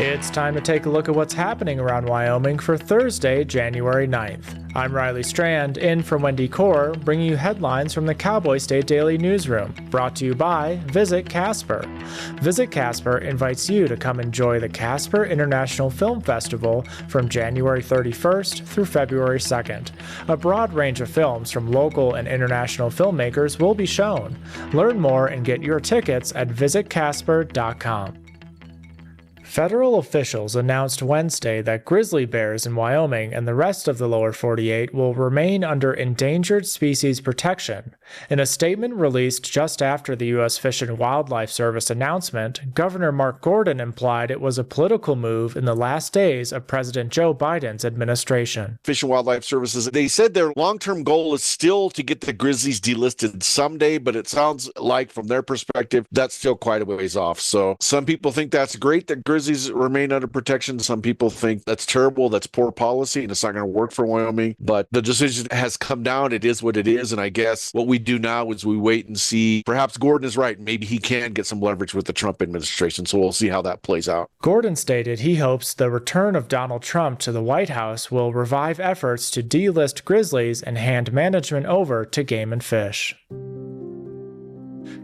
It's time to take a look at what's happening around Wyoming for Thursday, January 9th. I'm Reilly Strand, in for Wendy Corr, bringing you headlines from the Cowboy State Daily newsroom, brought to you by Visit Casper. Visit Casper invites you to come enjoy the Casper International Film Festival from January 31st through February 2nd. A broad range of films from local and international filmmakers will be shown. Learn more and get your tickets at visitcasper.com. Federal officials announced Wednesday that grizzly bears in Wyoming and the rest of the lower 48 will remain under endangered species protection. In a statement released just after the U.S. Fish and Wildlife Service announcement, Governor Mark Gordon implied it was a political move in the last days of President Joe Biden's administration. Fish and Wildlife Services, they said their long-term goal is still to get the grizzlies delisted someday, but it sounds like from their perspective, that's still quite a ways off. So some people think that's great that grizzlies remain under protection. Some people think that's terrible, that's poor policy, and it's not going to work for Wyoming. But the decision has come down. It is what it is. And I guess what we do now is we wait and see. Perhaps Gordon is right. Maybe he can get some leverage with the Trump administration. So we'll see how that plays out. Gordon stated he hopes the return of Donald Trump to the White House will revive efforts to delist grizzlies and hand management over to Game and Fish.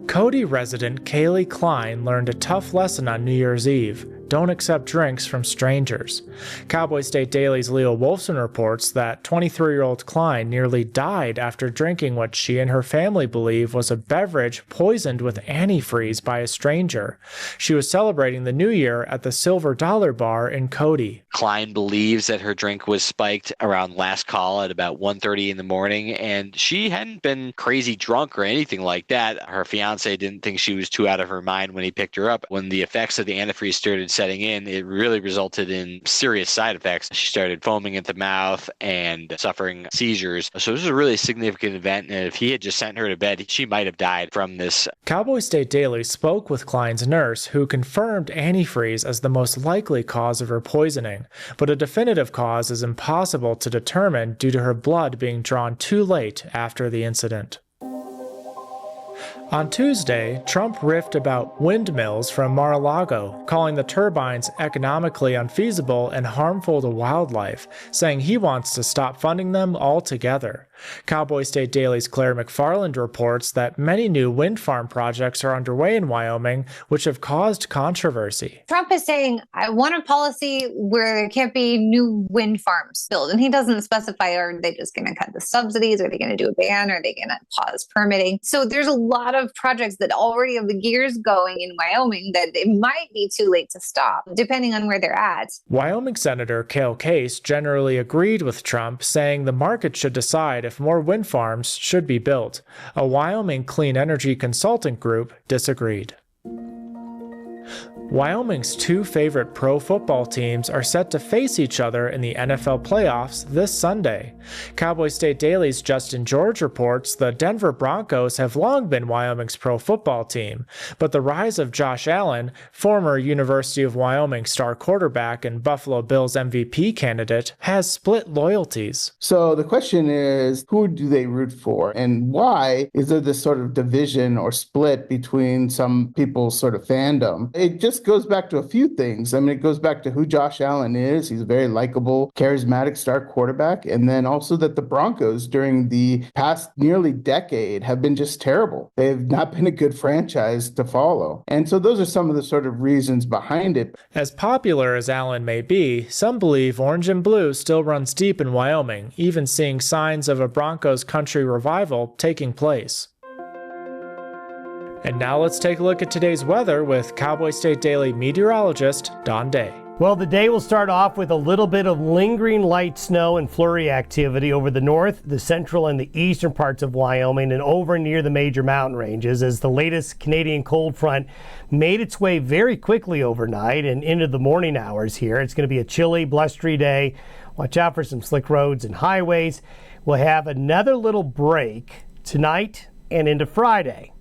Cody resident Kaylee Klein learned a tough lesson on New Year's Eve. Don't accept drinks from strangers. Cowboy State Daily's Leo Wolfson reports that 23-year-old Klein nearly died after drinking what she and her family believe was a beverage poisoned with antifreeze by a stranger. She was celebrating the new year at the Silver Dollar Bar in Cody. Klein believes that her drink was spiked around last call at about 1:30 in the morning, and she hadn't been crazy drunk or anything like that. Her fiance didn't think she was too out of her mind when he picked her up. When the effects of the antifreeze started setting in, it really resulted in serious side effects. She started foaming at the mouth and suffering seizures. So this was a really significant event, and if he had just sent her to bed, she might have died from this. Cowboy State Daily spoke with Klein's nurse, who confirmed antifreeze as the most likely cause of her poisoning, but a definitive cause is impossible to determine due to her blood being drawn too late after the incident. On Tuesday, Trump riffed about windmills from Mar-a-Lago, calling the turbines economically unfeasible and harmful to wildlife, saying he wants to stop funding them altogether. Cowboy State Daily's Claire McFarland reports that many new wind farm projects are underway in Wyoming, which have caused controversy. Trump is saying, I want a policy where there can't be new wind farms built. And he doesn't specify, are they just going to cut the subsidies? Are they going to do a ban? Are they going to pause permitting? So there's a lot of projects that already have the gears going in Wyoming that it might be too late to stop, depending on where they're at. Wyoming Senator Cale Case generally agreed with Trump, saying the market should decide if more wind farms should be built. A Wyoming Clean Energy Consultant Group disagreed. Wyoming's two favorite pro football teams are set to face each other in the NFL playoffs this Sunday. Cowboy State Daily's Justin George reports the Denver Broncos have long been Wyoming's pro football team, but the rise of Josh Allen, former University of Wyoming star quarterback and Buffalo Bills MVP candidate, has split loyalties. So the question is, who do they root for, and why is there this sort of division or split between some people's sort of fandom? It just goes back to a few things. I mean, it goes back to who Josh Allen is. He's a very likable, charismatic star quarterback. And then also that the Broncos during the past nearly decade have been just terrible. They've not been a good franchise to follow. And so those are some of the sort of reasons behind it. As popular as Allen may be, some believe orange and blue still runs deep in Wyoming, even seeing signs of a Broncos country revival taking place. And now let's take a look at today's weather with Cowboy State Daily meteorologist Don Day. Well, the day will start off with a little bit of lingering light snow and flurry activity over the north, the central, and the eastern parts of Wyoming and over near the major mountain ranges as the latest Canadian cold front made its way very quickly overnight and into the morning hours here. It's going to be a chilly, blustery day. Watch out for some slick roads and highways. We'll have another little break tonight and into Friday.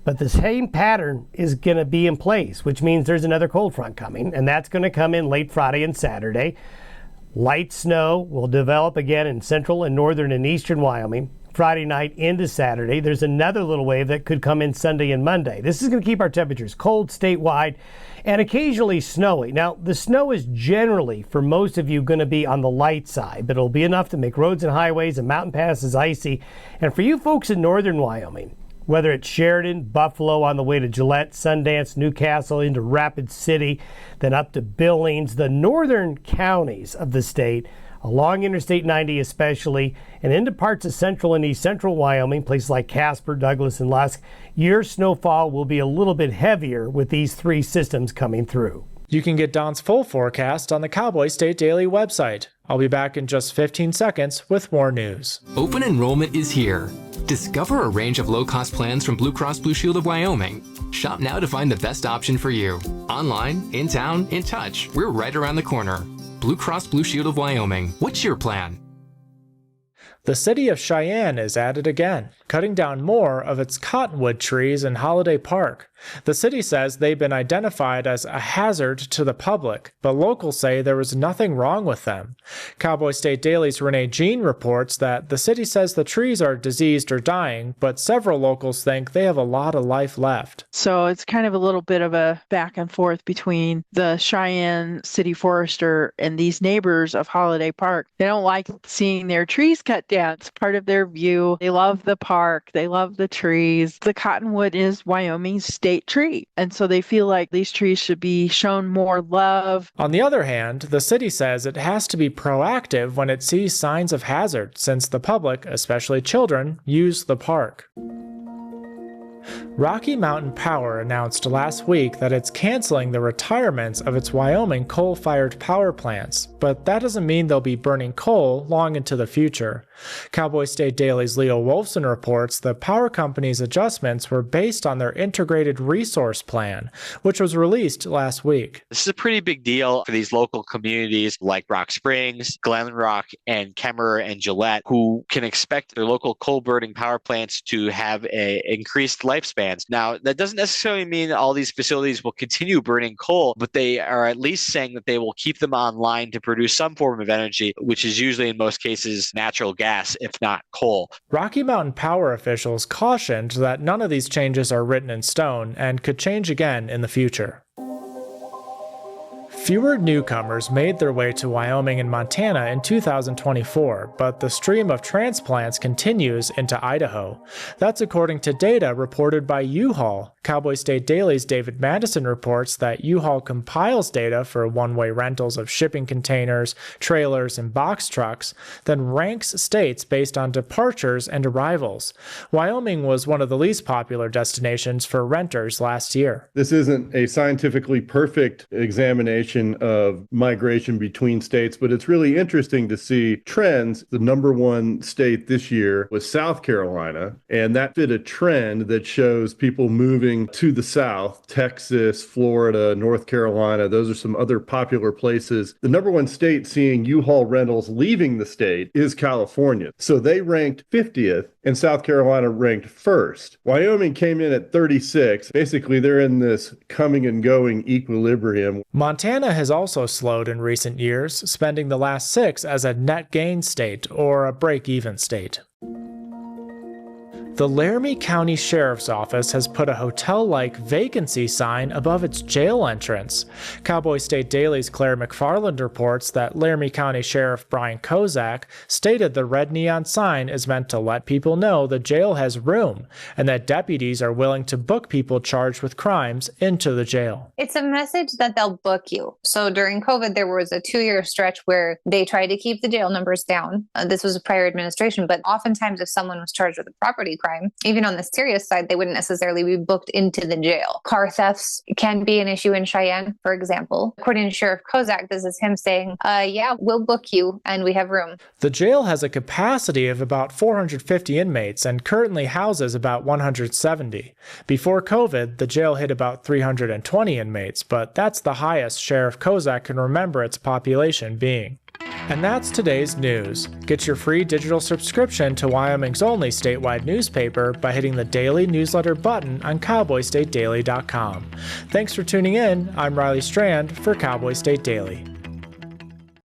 But the same pattern is going to be in place, which means there's another cold front coming, and that's going to come in late Friday and Saturday. Light snow will develop again in central and northern and eastern Wyoming. Friday night into Saturday. There's another little wave that could come in Sunday and Monday. This is going to keep our temperatures cold statewide and occasionally snowy. Now, the snow is generally, for most of you, going to be on the light side, but it'll be enough to make roads and highways and mountain passes icy. And for you folks in northern Wyoming, whether it's Sheridan, Buffalo on the way to Gillette, Sundance, Newcastle, into Rapid City, then up to Billings, the northern counties of the state, along Interstate 90 especially, and into parts of central and east central Wyoming, places like Casper, Douglas, and Lusk, your snowfall will be a little bit heavier with these three systems coming through. You can get Don's full forecast on the Cowboy State Daily website. I'll be back in just 15 seconds with more news. Open enrollment is here. Discover a range of low-cost plans from Blue Cross Blue Shield of Wyoming. Shop now to find the best option for you. Online, in town, in touch. We're right around the corner. Blue Cross Blue Shield of Wyoming. What's your plan? The city of Cheyenne is at it again, cutting down more of its cottonwood trees in Holiday Park. The city says they've been identified as a hazard to the public, but locals say there was nothing wrong with them. Cowboy State Daily's Renee Jean reports that the city says the trees are diseased or dying, but several locals think they have a lot of life left. So it's kind of a little bit of a back and forth between the Cheyenne city forester and these neighbors of Holiday Park. They don't like seeing their trees cut down. It's part of their view. They love the park. They love the trees. The cottonwood is Wyoming's state tree. And so they feel like these trees should be shown more love. On the other hand, the city says it has to be proactive when it sees signs of hazard, since the public, especially children, use the park. Rocky Mountain Power announced last week that it's canceling the retirements of its Wyoming coal-fired power plants, but that doesn't mean they'll be burning coal long into the future. Cowboy State Daily's Leo Wolfson reports the power company's adjustments were based on their integrated resource plan, which was released last week. This is a pretty big deal for these local communities like Rock Springs, Glen Rock, and Kemmerer and Gillette, who can expect their local coal-burning power plants to have increased lifespans. Now, that doesn't necessarily mean all these facilities will continue burning coal, but they are at least saying that they will keep them online to produce some form of energy, which is usually in most cases natural gas, if not coal. Rocky Mountain Power officials cautioned that none of these changes are written in stone and could change again in the future. Fewer newcomers made their way to Wyoming and Montana in 2024, but the stream of transplants continues into Idaho. That's according to data reported by UHaul. Cowboy State Daily's David Madison reports that UHaul compiles data for one-way rentals of shipping containers, trailers, and box trucks, then ranks states based on departures and arrivals. Wyoming was one of the least popular destinations for renters last year. This isn't a scientifically perfect examination of migration between states, but it's really interesting to see trends. The number one state this year was South Carolina, and that fit a trend that shows people moving to the south. Texas, Florida, North Carolina, those are some other popular places. The number one state seeing U-Haul rentals leaving the state is California. So they ranked 50th, and South Carolina ranked first. Wyoming came in at 36. Basically, they're in this coming and going equilibrium. Montana has also slowed in recent years, spending the last 6 as a net gain state or a break-even state. The Laramie County Sheriff's Office has put a hotel-like vacancy sign above its jail entrance. Cowboy State Daily's Claire McFarland reports that Laramie County Sheriff Brian Kozak stated the red neon sign is meant to let people know the jail has room and that deputies are willing to book people charged with crimes into the jail. It's a message that they'll book you. So during COVID, there was a 2-year stretch where they tried to keep the jail numbers down. This was a prior administration, but oftentimes if someone was charged with a property crime, even on the serious side, they wouldn't necessarily be booked into the jail. Car thefts can be an issue in Cheyenne, for example. According to Sheriff Kozak, this is him saying, yeah, we'll book you and we have room. The jail has a capacity of about 450 inmates and currently houses about 170. Before COVID, the jail hit about 320 inmates, but that's the highest Sheriff Kozak can remember its population being. And that's today's news. Get your free digital subscription to Wyoming's only statewide newspaper by hitting the daily newsletter button on cowboystatedaily.com. Thanks for tuning in. I'm Reilly Strand for Cowboy State Daily.